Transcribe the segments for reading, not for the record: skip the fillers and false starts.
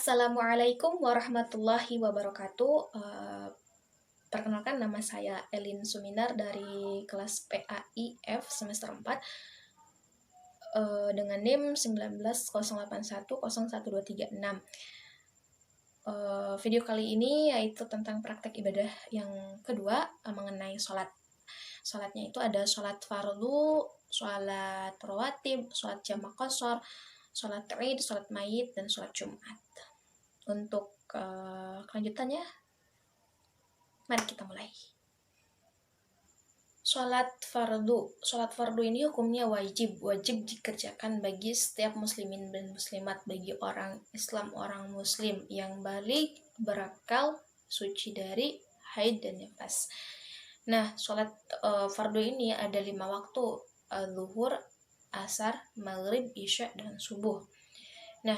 Assalamualaikum warahmatullahi wabarakatuh. Perkenalkan, nama saya Elin Suminar dari kelas PAIF semester 4 dengan NIM 1908101236. Video kali ini yaitu tentang praktek ibadah yang kedua mengenai sholat. Sholatnya itu ada sholat fardu, sholat rawatib, sholat jamak qashar, sholat id, sholat mayit, dan sholat Jumat. Untuk kelanjutannya, mari kita mulai. Sholat fardu ini hukumnya wajib dikerjakan bagi setiap muslimin dan muslimat, bagi orang Islam, orang muslim yang balik, berakal, suci dari haid dan nifas. Nah, sholat fardu ini ada 5 waktu: zuhur, asar, maghrib, isya, dan subuh. Nah,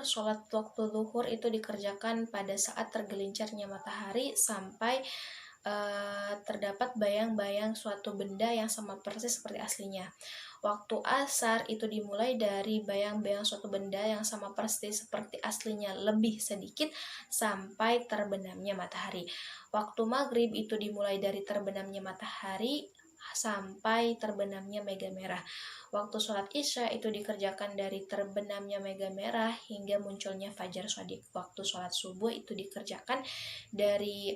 sholat waktu zuhur itu dikerjakan pada saat tergelincirnya matahari sampai terdapat bayang-bayang suatu benda yang sama persis seperti aslinya. Waktu asar itu dimulai dari bayang-bayang suatu benda yang sama persis seperti aslinya lebih sedikit sampai terbenamnya matahari. Waktu maghrib itu dimulai dari terbenamnya matahari sampai terbenamnya mega merah. Waktu sholat isya itu dikerjakan dari terbenamnya mega merah hingga munculnya fajar shadiq. Waktu sholat subuh itu dikerjakan dari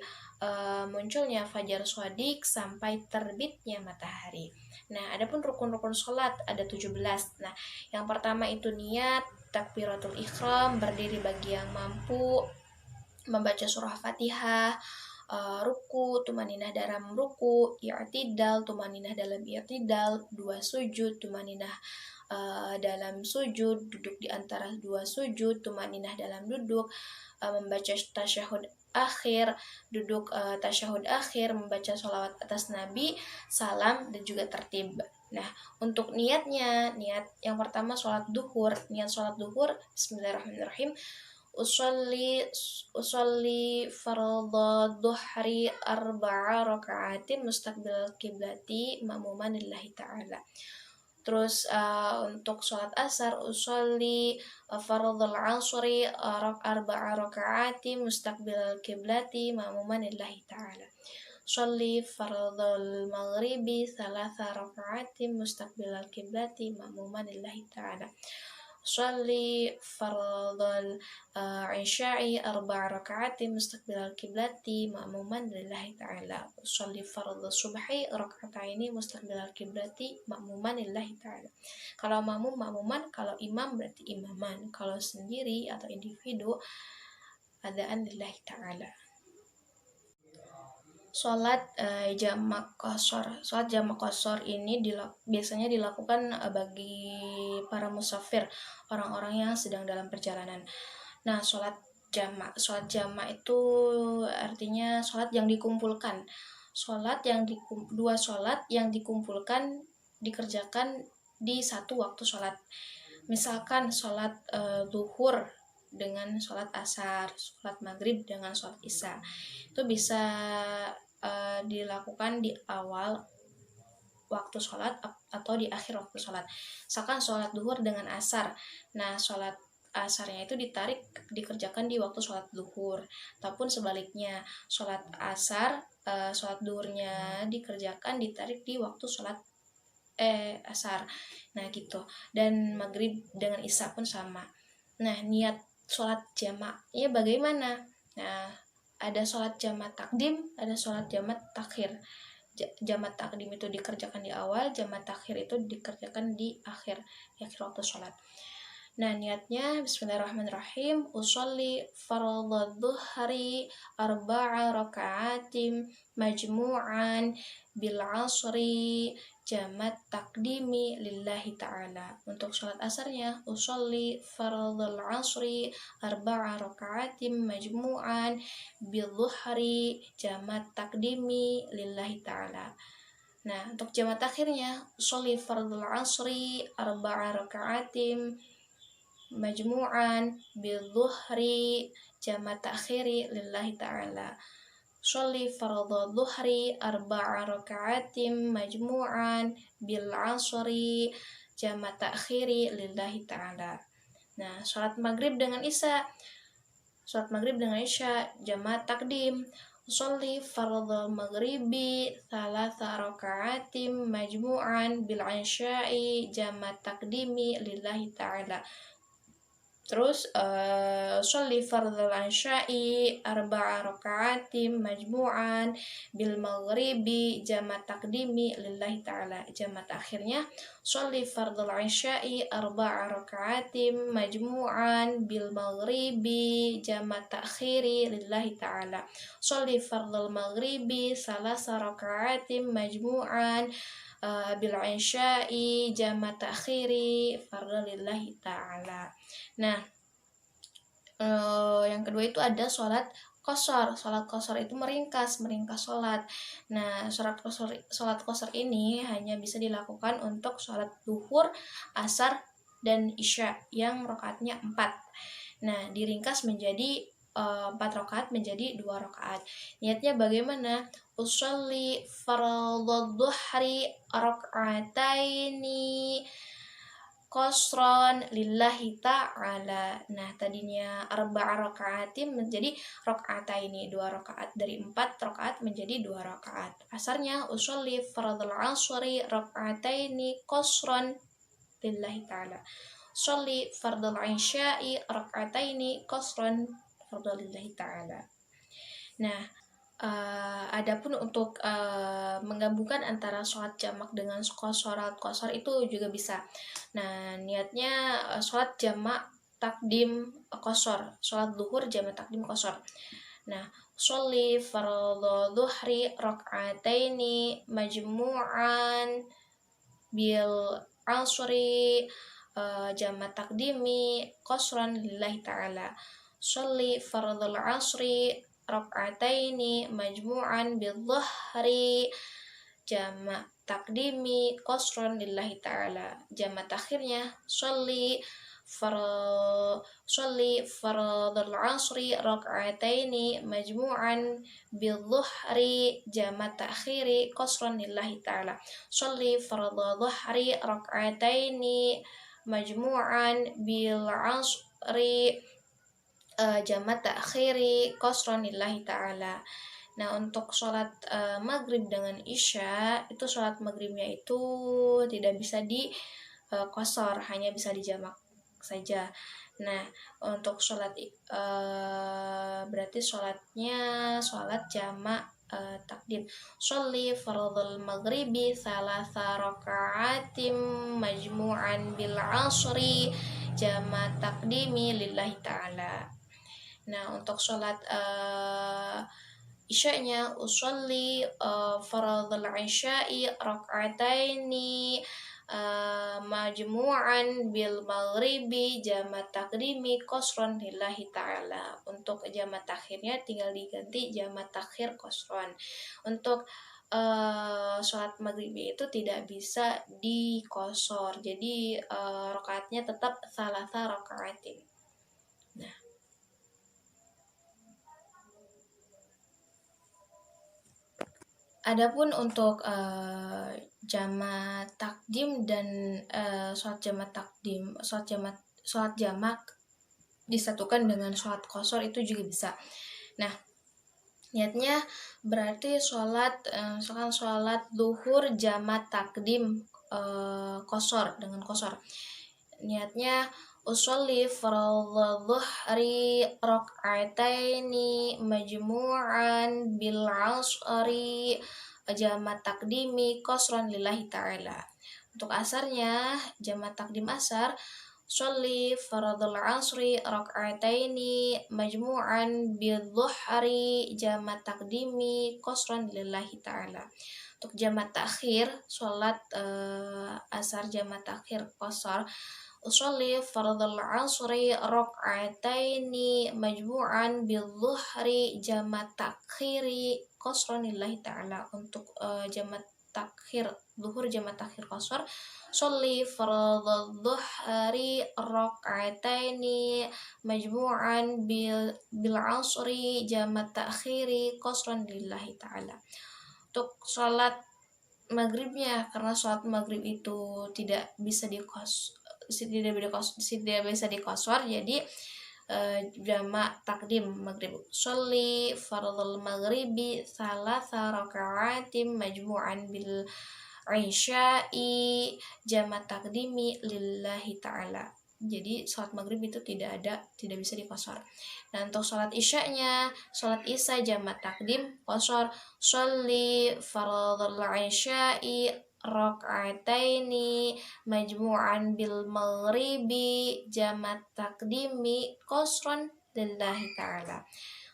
munculnya fajar shadiq sampai terbitnya matahari. Nah, adapun rukun-rukun sholat ada 17. Nah, yang pertama itu niat, takbiratul ihram, berdiri bagi yang mampu, membaca surah Fatihah, ruku, tumaninah dalam ruku, i'tidal, tumaninah dalam i'tidal, 2 sujud, tumaninah dalam sujud, duduk di antara 2 sujud, tumaninah dalam duduk, membaca tasyahud akhir, duduk tasyahud akhir, membaca sholawat atas Nabi, salam, dan juga tertib. Nah, untuk niat yang pertama sholat duhur. Niat sholat duhur, bismillahirrahmanirrahim. Usolli fardhu dhuhri arba'a raka'atin mustaqbil kiblati ma'muman lillahi ta'ala. Terus untuk sholat asar, usolli fardhul asri arba'a raka'atin mustaqbil kiblati ma'muman lillahi ta'ala. Sholli fardhul maghribi thalatha raka'atin mustaqbil kiblati ma'muman lillahi ta'ala. Sholli fardhul isya'i arba'a raka'atin mustaqbilal kiblati ma'muman lillahi ta'ala. Sholli fardhu subhi raka'ataini mustaqbilal kiblati ma'muman lillahi ta'ala. Kalau ma'muman, kalau imam berarti imaman, kalau sendiri atau individu adaan lillahi ta'ala. Sholat jamak qashar. Sholat jamak qashar ini biasanya dilakukan bagi para musafir, orang-orang yang sedang dalam perjalanan. Nah, sholat jamak itu artinya sholat yang dikumpulkan. Dua sholat yang dikumpulkan dikerjakan di satu waktu sholat. Misalkan sholat zuhur dengan sholat asar, sholat maghrib dengan sholat isya. Itu bisa dilakukan di awal waktu sholat atau di akhir waktu sholat. Misalkan sholat zuhur dengan asar. Nah, sholat asarnya itu dikerjakan di waktu sholat zuhur. Ataupun sebaliknya, sholat asar, sholat zuhurnya ditarik di waktu sholat asar. Nah, gitu. Dan maghrib dengan isya pun sama. Nah, niat sholat jamaknya bagaimana? Nah, ada sholat jamak takdim, ada sholat jamak takhir. Jamak takdim itu dikerjakan di awal, jamak takhir itu dikerjakan di akhir waktu sholat. Nah, niatnya bismillahirrahmanirrahim. Usolli fardhu dhuhri arba'a raka'atin majmu'an bil asri jamat takdimi lillahi ta'ala. Untuk sholat asarnya, usolli fardhul asri arba'a raka'atin majmu'an bil dhuhri jamat takdimi lillahi ta'ala. Nah, untuk jamat akhirnya, usolli fardhul asri arba'a raka'atin majmu'an bil dhuhri jamat takhiri lillahi ta'ala. Sholli fardhu dhuhri arba'a raka'atin majmu'an bil asri jamak takhiri lillahi ta'ala. Nah, sholat maghrib dengan isya. Sholat maghrib dengan isya jamaah takdim. Usolli fardhu maghribi thalatha raka'atim majmu'an bil isya'i jamaah takdimi lillahi ta'ala. Terus sholli fardhal isya'i arba'a raka'atim majmu'an bil maghribi jama' takdimi lillahi ta'ala. Jama' akhirnya sholli fardhal isya'i arba'a raka'atim majmu'an bil maghribi jama' ta'khiri lillahi ta'ala. Sholli fardhal maghribi salasa raka'atim majmu'an bil isya'i jama' ta'khiri fardhu lillahi ta'ala. Nah, yang kedua itu ada sholat qashar. Sholat qashar itu meringkas sholat. Nah, sholat qashar ini hanya bisa dilakukan untuk sholat duhur, asar, dan isya yang rakaatnya 4. Nah, diringkas menjadi 4 rakaat menjadi 2 rakaat. Niatnya bagaimana? Usolli fardhu dhuhri raka'ataini qasran lillahi ta'ala. Nah, tadinya arba'a raka'atin menjadi raka'ataini, 2 rakaat, dari 4 rakaat menjadi 2 rakaat. Asarnya usolli fardhul asri raka'ataini qasran lillahi ta'ala. Sholli fardhul isya'i raka'ataini qasran fardhu lillahi ta'ala. Nah, adapun untuk menggabungkan antara sholat jamak dengan sholat qashar itu juga bisa. Nah, niatnya sholat jamak takdim qashar, sholat duhur jamak takdim qashar. Nah, sholli fardhu dhuhri raka'ataini majmu'an bil asri jamak takdimi qashran lillahi ta'ala. Sholli fardhul asri raka'ataini majmu'an bidh-dhuhri jama' takdimi qasran lillahi ta'ala. Jama' takhirnya sholli fardhul asri raka'ataini majmu'an bidh-dhuhri jama' takhiri qasran lillahi ta'ala. Sholli fardhu dhuhri raka'ataini majmu'an bil asri jama' ta'khiri qasran lillahi ta'ala. Nah, untuk sholat maghrib dengan isya, itu sholat maghribnya itu tidak bisa di qashar, hanya bisa dijamak saja. Nah, untuk sholat berarti sholatnya sholat jamak takdim. Sholli fardhul maghribi salasa raka'atim majmu'an bil asri jama' takdimi lillahi ta'ala. Nah, untuk sholat isya'nya usolli fardhul isya'i raka'ataini majmu'an bil maghribi jama' takdimi qasran lillahi ta'ala. Untuk jama' takhirnya tinggal diganti jama' takhir qasran. Untuk sholat maghrib itu tidak bisa di qashar, jadi rakaatnya tetap salasa raka'atin. Nah, adapun untuk jama' takdim dan sholat jama' takdim, sholat jamak disatukan dengan sholat qashar itu juga bisa. Nah, niatnya berarti misalkan sholat duhur jama' takdim qashar dengan qashar. Niatnya usolli fardhu dhuhri raka'ataini majmu'an bil asri jama' takdimi qasran lillahi ta'ala. Untuk asarnya jama' takdim asar sholli fardhul asri raka'ataini majmu'an bil dhuhri jama' takdimi qasran lillahi ta'ala. Untuk jama' takhir sholat asar jama' takhir qashar usolli fardhul asri raka'ataini majmu'an bidh-dhuhri jama' takhiri qasran lillahi ta'ala. Untuk jama' takhir duhur jama' takhir qashar sholli fardhul dhuhri raka'ataini majmu'an bil asri jama' takhiri qasran lillahi ta'ala. Untuk sholat maghribnya, karena sholat maghrib itu tidak bisa tidak bisa dikosor, jadi jamak takdim maghrib. Sholli fardhul maghribi thalatha raka'atim majmu'an bil isya'i jamak takdimi lillahi ta'ala. Jadi sholat maghrib itu tidak bisa dikosor. Dan untuk sholat isya'nya, sholat isya jamak takdim kosor. Sholli fardhul isya'i raka'ataini majmu'an bil maghribi jamak takdimi kosron lillahi ta'ala.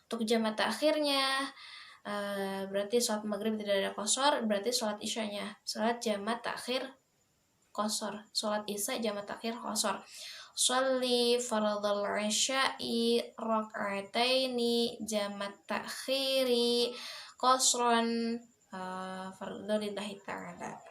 Untuk jamak takhirnya berarti sholat maghrib tidak ada kosor, berarti sholat isyanya sholat jamak takhir kosor, sholat isya jamak takhir kosor. Sholli fardhul isya'i raka'ataini jamak takhiri kosron fardhu lillahi ta'ala.